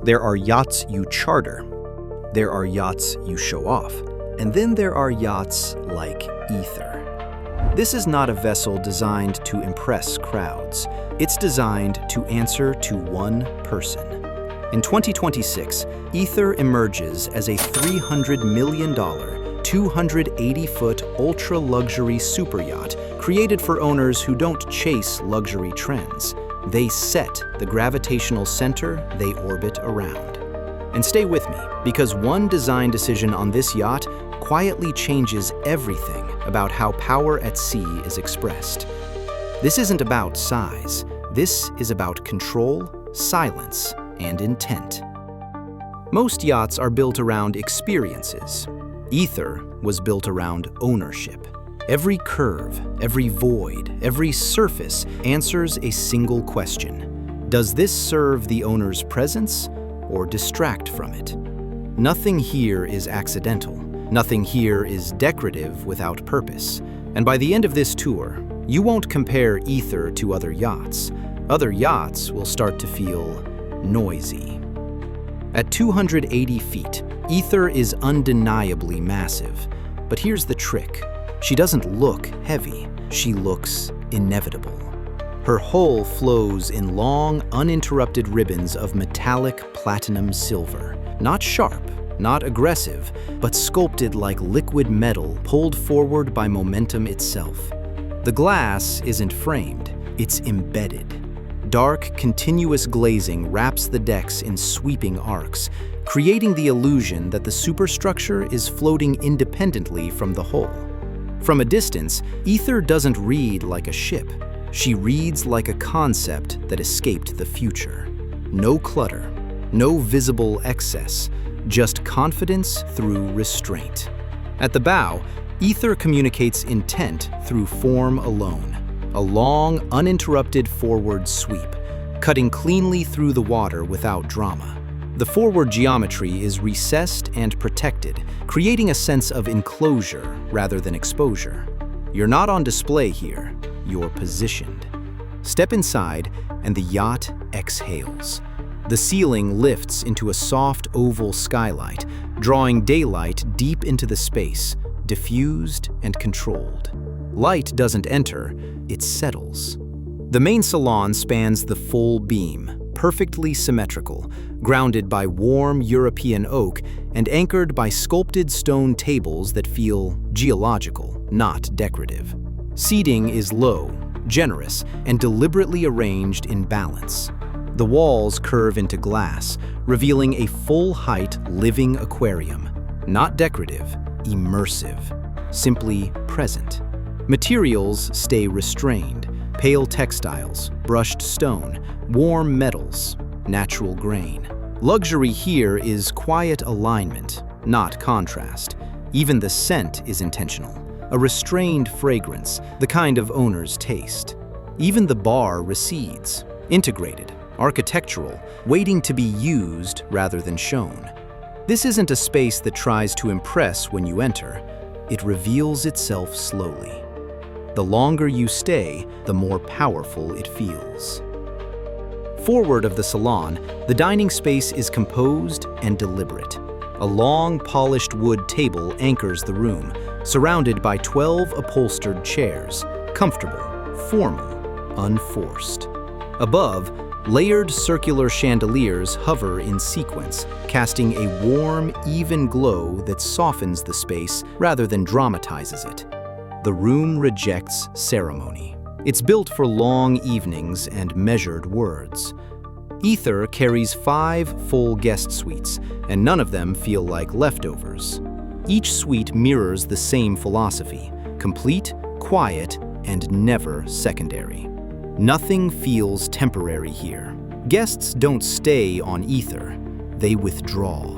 There are yachts you charter. There are yachts you show off. And then there are yachts like AETHER. This is not a vessel designed to impress crowds. It's designed to answer to one person. In 2026, AETHER emerges as a $300 million, 280-foot ultra-luxury superyacht created for owners who don't chase luxury trends. They set the gravitational center they orbit around. And stay with me, because one design decision on this yacht quietly changes everything about how power at sea is expressed. This isn't about size. This is about control, silence, and intent. Most yachts are built around experiences. AETHER was built around ownership. Every curve, every void, every surface answers a single question. Does this serve the owner's presence or distract from it? Nothing here is accidental. Nothing here is decorative without purpose. And by the end of this tour, you won't compare AETHER to other yachts. Other yachts will start to feel noisy. At 280 feet, AETHER is undeniably massive. But here's the trick. She doesn't look heavy. She looks inevitable. Her hull flows in long, uninterrupted ribbons of metallic platinum silver. Not sharp, not aggressive, but sculpted like liquid metal pulled forward by momentum itself. The glass isn't framed, it's embedded. Dark, continuous glazing wraps the decks in sweeping arcs, creating the illusion that the superstructure is floating independently from the hull. From a distance, AETHER doesn't read like a ship. She reads like a concept that escaped the future. No clutter, no visible excess, just confidence through restraint. At the bow, AETHER communicates intent through form alone. A long, uninterrupted forward sweep, cutting cleanly through the water without drama. The forward geometry is recessed and protected, creating a sense of enclosure rather than exposure. You're not on display here, you're positioned. Step inside, and the yacht exhales. The ceiling lifts into a soft oval skylight, drawing daylight deep into the space, diffused and controlled. Light doesn't enter, it settles. The main salon spans the full beam, perfectly symmetrical, grounded by warm European oak and anchored by sculpted stone tables that feel geological, not decorative. Seating is low, generous, and deliberately arranged in balance. The walls curve into glass, revealing a full-height living aquarium. Not decorative, immersive, simply present. Materials stay restrained. Pale textiles, brushed stone, warm metals, natural grain. Luxury here is quiet alignment, not contrast. Even the scent is intentional, a restrained fragrance, the kind of owner's taste. Even the bar recedes, integrated, architectural, waiting to be used rather than shown. This isn't a space that tries to impress when you enter. It reveals itself slowly. The longer you stay, the more powerful it feels. Forward of the salon, the dining space is composed and deliberate. A long, polished wood table anchors the room, surrounded by 12 upholstered chairs, comfortable, formal, unforced. Above, layered circular chandeliers hover in sequence, casting a warm, even glow that softens the space rather than dramatizes it. The room rejects ceremony. It's built for long evenings and measured words. AETHER carries 5 full guest suites, and none of them feel like leftovers. Each suite mirrors the same philosophy: complete, quiet, and never secondary. Nothing feels temporary here. Guests don't stay on AETHER, they withdraw.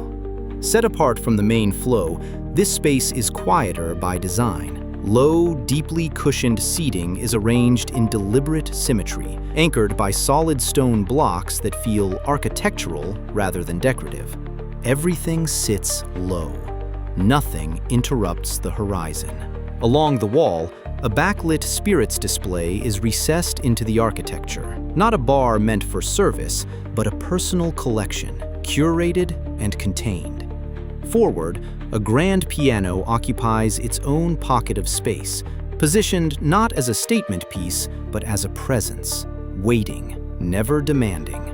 Set apart from the main flow, this space is quieter by design. Low, deeply cushioned seating is arranged in deliberate symmetry, anchored by solid stone blocks that feel architectural rather than decorative. Everything sits low. Nothing interrupts the horizon. Along the wall, a backlit spirits display is recessed into the architecture. Not a bar meant for service, but a personal collection, curated and contained. Forward, a grand piano occupies its own pocket of space, positioned not as a statement piece, but as a presence, waiting, never demanding.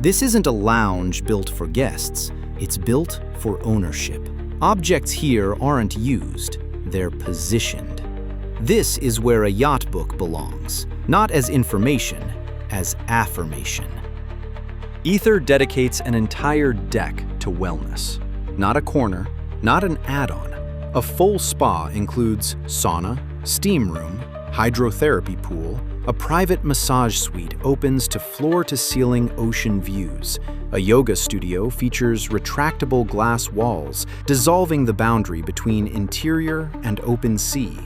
This isn't a lounge built for guests, it's built for ownership. Objects here aren't used, they're positioned. This is where a yacht book belongs, not as information, as affirmation. AETHER dedicates an entire deck to wellness. Not a corner, not an add-on. A full spa includes sauna, steam room, hydrotherapy pool. A private massage suite opens to floor-to-ceiling ocean views. A yoga studio features retractable glass walls, dissolving the boundary between interior and open sea.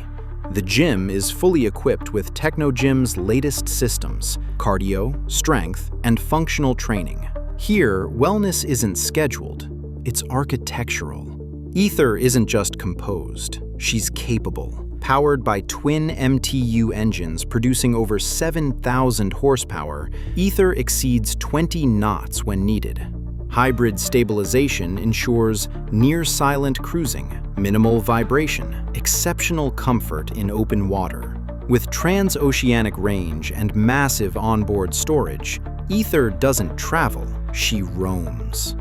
The gym is fully equipped with Technogym's latest systems, cardio, strength, and functional training. Here, wellness isn't scheduled, it's architectural. AETHER isn't just composed, she's capable. Powered by twin MTU engines producing over 7,000 horsepower, AETHER exceeds 20 knots when needed. Hybrid stabilization ensures near-silent cruising, minimal vibration, exceptional comfort in open water. With transoceanic range and massive onboard storage, AETHER doesn't travel, she roams.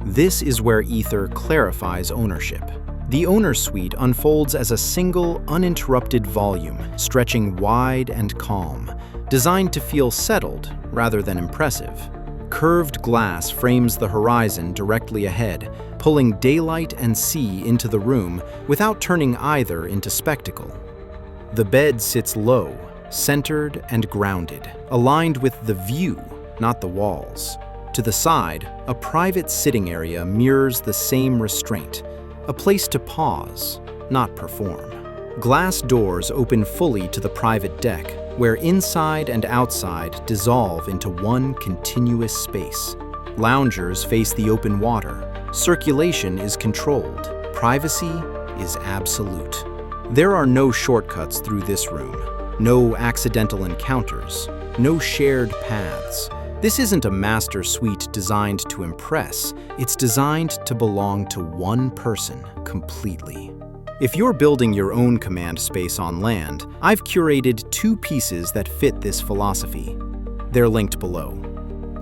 This is where AETHER clarifies ownership. The owner's suite unfolds as a single, uninterrupted volume, stretching wide and calm, designed to feel settled rather than impressive. Curved glass frames the horizon directly ahead, pulling daylight and sea into the room without turning either into spectacle. The bed sits low, centered and grounded, aligned with the view, not the walls. To the side, a private sitting area mirrors the same restraint, a place to pause, not perform. Glass doors open fully to the private deck, where inside and outside dissolve into one continuous space. Loungers face the open water. Circulation is controlled. Privacy is absolute. There are no shortcuts through this room, no accidental encounters, no shared paths. This isn't a master suite designed to impress, it's designed to belong to one person completely. If you're building your own command space on land, I've curated 2 pieces that fit this philosophy. They're linked below.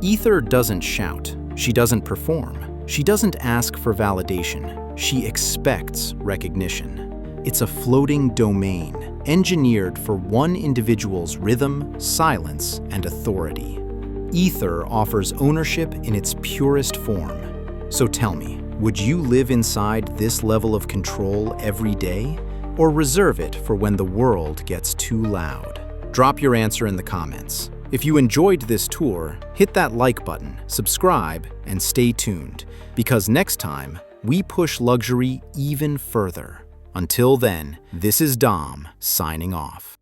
AETHER doesn't shout, she doesn't perform, she doesn't ask for validation, she expects recognition. It's a floating domain, engineered for one individual's rhythm, silence, and authority. AETHER offers ownership in its purest form. So tell me, would you live inside this level of control every day, or reserve it for when the world gets too loud? Drop your answer in the comments. If you enjoyed this tour, hit that like button, subscribe, and stay tuned, because next time, we push luxury even further. Until then, this is Dom, signing off.